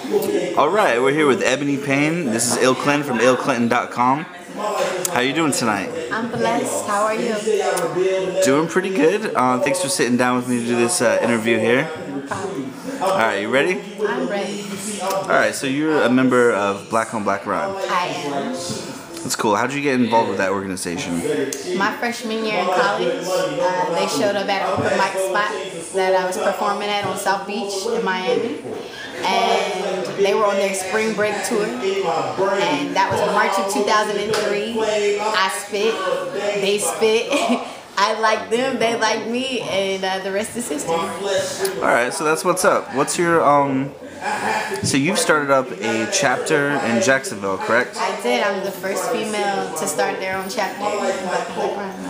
Alright, we're here with Ebony Payne. This is illclinton from illclinton.com. How you doing tonight? I'm blessed. How are you? Doing pretty good. Thanks for sitting down with me to do this interview here. No problem. Alright, you ready? I'm ready. Alright, so you're a member of Black on Black Rhyme. I am. That's cool. How'd you get involved with that organization? My freshman year in college, they showed up at an open mic spot that I was performing at on South Beach in Miami. And they were on their spring break tour. And that was March of 2003. I spit, they spit. I liked them, they liked me, and the rest is history. Alright, so that's what's up. What's your, so you've started up a chapter in Jacksonville, correct? I did. I'm the first female to start their own chapter.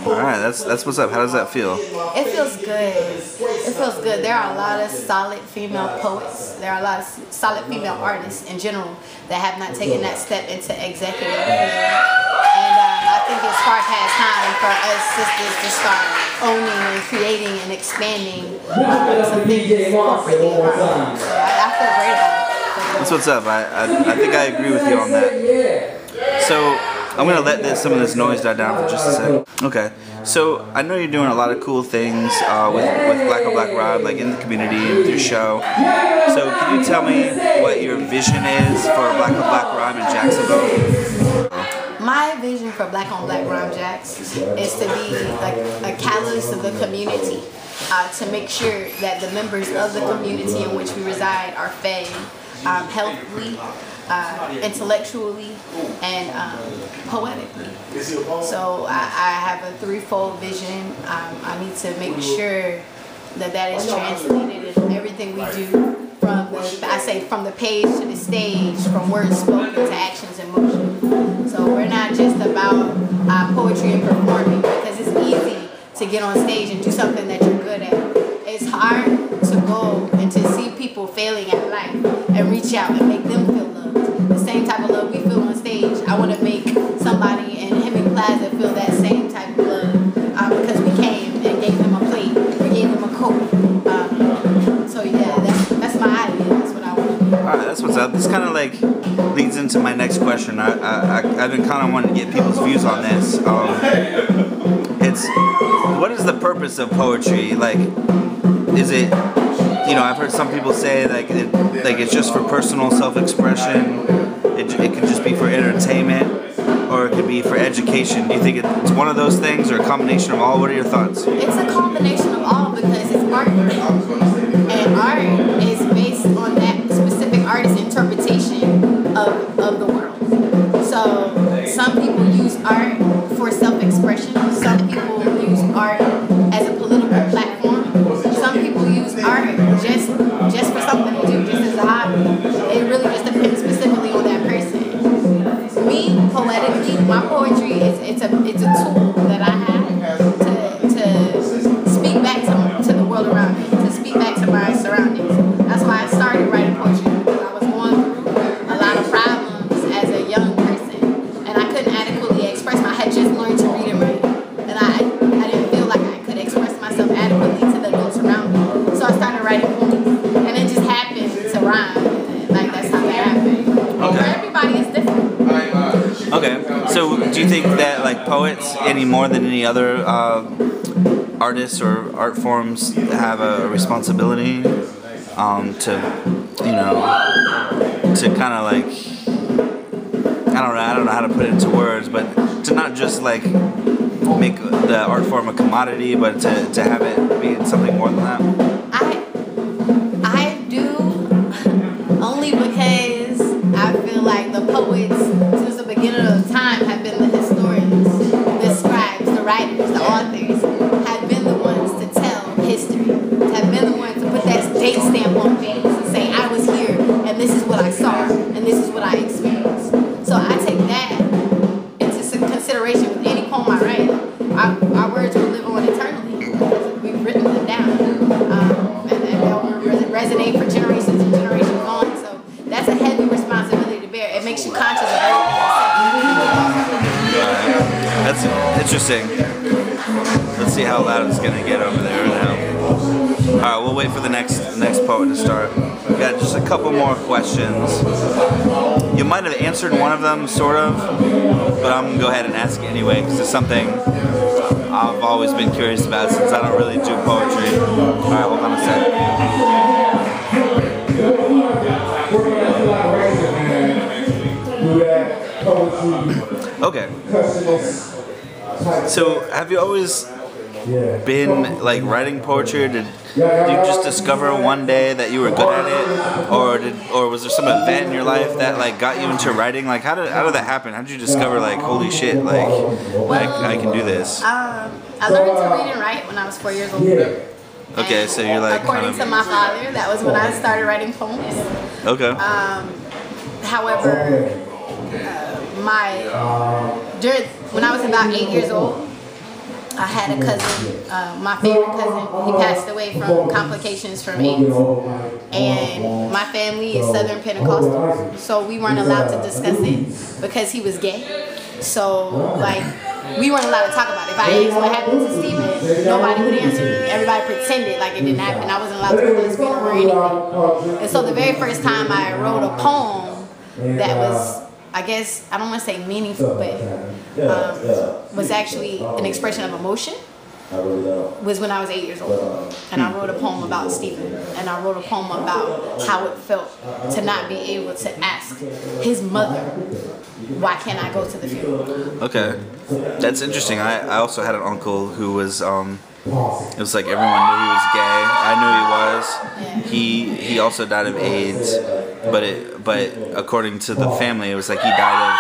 Alright, that's what's up. How does that feel? It feels good. It feels good. There are a lot of solid female poets. There are a lot of solid female artists in general that have not taken that step into executive. And I think it's far past time for us sisters to start owning and creating and expanding some things corporately. So I feel great about it. That's what's up. I think I agree with you on that. So I'm gonna let some of this noise die down for just a sec. Okay. So I know you're doing a lot of cool things with Black on Black Rhyme, like in the community and with your show. So can you tell me what your vision is for Black on Black Rhyme in Jacksonville? My vision for Black on Black Rhyme Jacks is to be like a catalyst of the community, to make sure that the members of the community in which we reside are fed healthily, intellectually, and poetically. So I have a threefold vision. I need to make sure that is translated in everything we do, from the page to the stage, from words spoken to actions in motion. So we're not just about poetry and performing, because it's easy to get on stage and do something that you're good at. It's hard to go and to see people failing at life and reach out and make them feel loved. The same type of love we feel on stage, I want to make somebody in Hemming Plaza feel that same type of love, because we came and gave them a plate, we gave them a coat. So yeah, that's my idea. That's what I want to do. Alright, that's what's up. This kind of like leads into my next question. I've been kind of wanting to get people's views on this. What is the purpose of poetry? Like, is it, I've heard some people say like it's just for personal self-expression. It can just be for entertainment, or it could be for education. Do you think it's one of those things, or a combination of all? What are your thoughts? It's a combination of all, because it's art, and art is based on that specific artist's interpretation of the world. So some people use art for self-expression. Some people use art as a political platform. Some people use art just for something to do, just as a hobby. It really just depends specifically on that person. Me, poetically, my poetry it's a tool that I have to speak back to the world around me, to speak back to my surroundings. That's why I started writing poetry, because I was going through a lot of problems as a young person, and I couldn't adequately express I had just learned to read and write, and I didn't feel like I could express myself adequately to the adults around me. So I started writing poems, and it just happened to rhyme. Like, that's how that happened. Okay. Everybody is different. Okay. So do you think that like poets, any more than any other artists or art forms, have a responsibility to kind of like, I don't know how to put it into words, but to not just like make the art form a commodity, but to have it be something more than that? I do, only because I feel like the poets since the beginning of time have been the historians, the scribes, the writers, the authors, have been the ones to tell history, have been the ones to put that date stamp on things and say, I was here, and this is what I saw, and this is what I experienced. So I take that into consideration with any poem I write. Our words will live on eternally, because we've written them down, and they'll resonate for generations and generations on. So that's a heavy responsibility to bear. It makes you conscious of everything you say. That's interesting. Let's see how loud it's gonna get over there now. Alright, we'll wait for the next poet to start. We got just a couple more questions. You might have answered one of them, sort of, but I'm gonna go ahead and ask it anyway because it's something I've always been curious about since I don't really do poetry. All right, hold on a sec. Okay. So, have you always been like writing poetry, or did you just discover one day that you were good at it, or was there some event in your life that like got you into writing? Like how did that happen? How did you discover like holy shit, like I can do this? I learned to read and write when I was 4 years old. Okay, and so you're like according to my father, that was when I started writing poems. Okay. However, when I was about 8 years old, I had a cousin, my favorite cousin. He passed away from complications from AIDS. And my family is Southern Pentecostal, so we weren't allowed to discuss it because he was gay. So, like, we weren't allowed to talk about it. If I asked what happened to Steven, nobody would answer me. Everybody pretended like it didn't happen. I wasn't allowed to go to his funeral or anything. And so the very first time I wrote a poem that was, I guess, I don't want to say meaningful, but was actually an expression of emotion, was when I was 8 years old. And I wrote a poem about Stephen. And I wrote a poem about how it felt to not be able to ask his mother, why can't I go to the funeral? Okay. That's interesting. I also had an uncle who was, it was like everyone knew he was gay. I knew he was. Yeah. He also died of AIDS, but according to the family, it was like he died of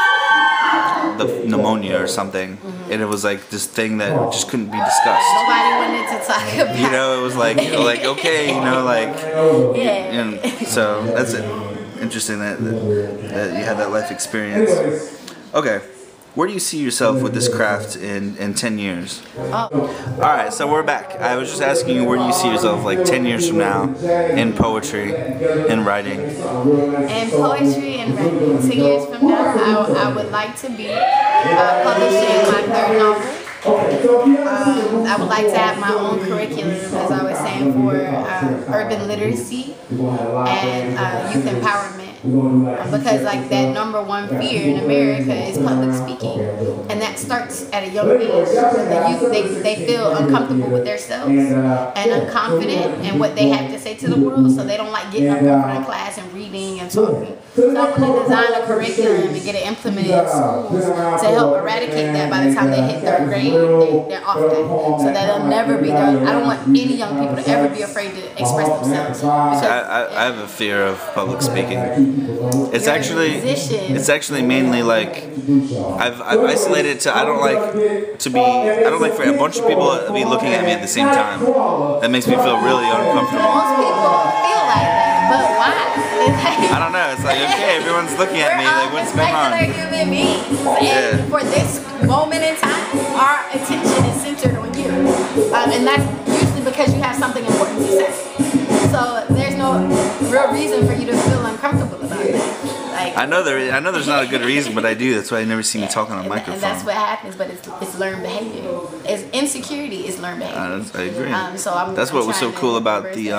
the pneumonia or something, and it was like this thing that just couldn't be discussed. Nobody wanted to talk about. You know, it was like okay, you know, like yeah. And so that's it. Interesting that you had that life experience. Okay. Where do you see yourself with this craft in 10 years? Oh. Alright, so we're back. I was just asking you, where do you see yourself like 10 years from now in poetry and writing? In poetry and writing, 10 years from now, I would like to be publishing my third novel. I would like to have my own curriculum, as I was saying, for urban literacy and youth empowerment. Because like that #1 fear in America is public speaking, and that starts at a young age. The youth, they feel uncomfortable with themselves and unconfident in what they have to say to the world, so they don't like getting up in front of class and reading and talking. So I want to design a curriculum and get it implemented in schools to help eradicate that. By the time they hit 3rd grade, they're off that, so that they'll never be there. I don't want any young people to ever be afraid to express themselves. I have a fear of public speaking. It's actually mainly like I've isolated it to I don't like for a bunch of people to be looking at me at the same time. That makes me feel really uncomfortable. Most people feel like that, but why? I don't know. It's like okay, everyone's looking at me like what's going on? Regular human beings, and for this moment in time, our attention is centered on you, and that's usually because you have something important to say. So there's no real reason for you to feel uncomfortable about it. Like, I know there's not a good reason, but I do. That's why you never see me talking on a microphone. And that's what happens, but it's learned behavior. It's insecurity is learned behavior. I agree. That's what was so cool about the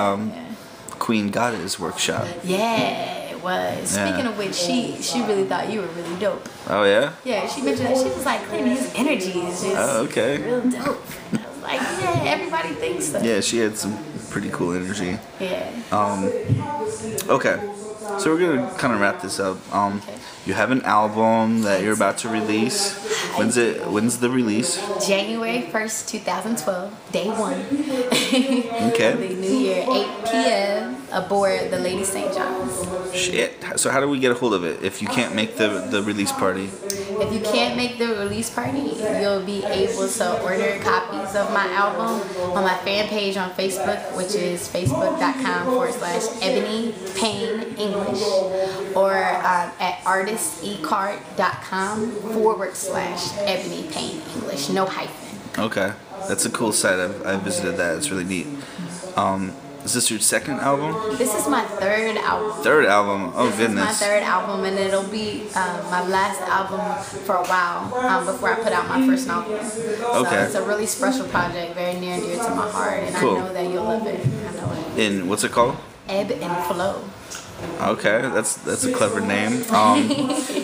Queen Goddess workshop. Yeah, it was. Yeah. Speaking of which, she really thought you were really dope. Oh yeah? Yeah, she mentioned that. She was like, Clinton, his energy is just real dope. I was like, yeah, everybody thinks so. Yeah, she had some pretty cool energy. Yeah. Okay. So we're gonna kind of wrap this up. You have an album that you're about to release. When's the release? January 1st, 2012, day 1. Okay. The new year, 8 p.m. aboard the Lady St. John's. Shit. So how do we get a hold of it if you can't make the release party? If you can't make the release party, you'll be able to order copies of my album on my fan page on Facebook, which is facebook.com/Ebony Payne English, or at artistecard.com/Ebony Payne English, no hyphen. Okay, that's a cool site. I visited that. It's really neat. Is this your second album? This is my 3rd album. 3rd album? Oh goodness. This is my 3rd album, and it'll be my last album for a while before I put out my first novel. So it's a really special project, very near and dear to my heart, and cool. I know that you'll love it. I know it. And what's it called? Ebb and Flow. Okay, that's a clever name.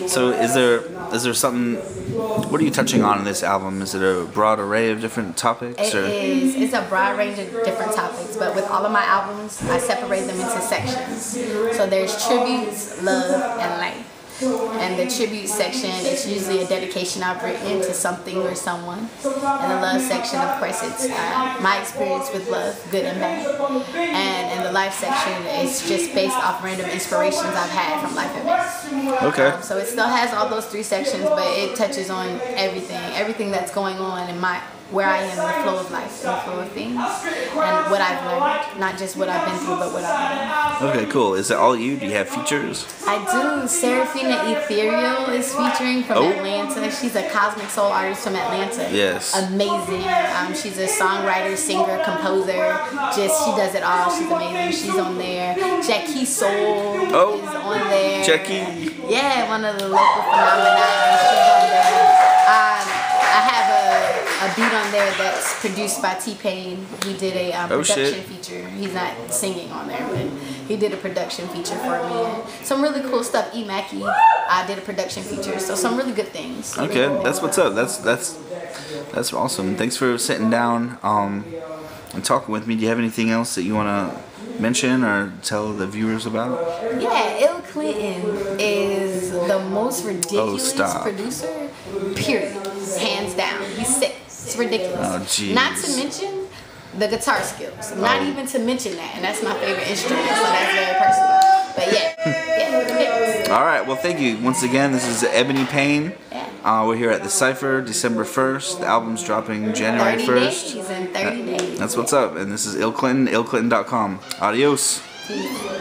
So is there something? What are you touching on in this album? Is it a broad array of different topics? It is. It's a broad range of different topics, but with all of my albums, I separate them into sections. So there's tributes, love, and life. And the tribute section, it's usually a dedication I've written to something or someone. And the love section, of course, it's my experience with love, good and bad. And in the life section, it's just based off random inspirations I've had from life events. Okay. So it still has all those 3 sections, but it touches on everything that's going on in where I am in the flow of life, in the flow of things, and what I've learned. Not just what I've been through, but what I've learned. Okay, cool. Is it all you? Do you have features? I do. Seraphina Ethereal is featuring from Atlanta. She's a cosmic soul artist from Atlanta. Yes. Amazing. She's a songwriter, singer, composer. She does it all. She's amazing. She's on there. Jackie Soul is on there. Jackie. Yeah, one of the local phenomena. She's on there. I have a beat on there that's produced by T-Pain. He did a production feature. He's not singing on there, but he did a production feature for me. And some really cool stuff. E. Mackey did a production feature. So some really good things. Okay, that's what's up. That's awesome. Thanks for sitting down and talking with me. Do you have anything else that you want to mention or tell the viewers about? Yeah, Ill Clinton is the most ridiculous producer, period. Hands down. He's sick. It's ridiculous. Oh, jeez. Not to mention the guitar skills. Not even to mention that. And that's my favorite instrument, so that's very personal. But yeah. All right, well, thank you. Once again, this is Ebony Payne. Yeah. We're here at the Cypher, December 1st. The album's dropping January 1st. 30 days. That's what's up. And this is Ill Clinton, illclinton.com. Adios. Peace.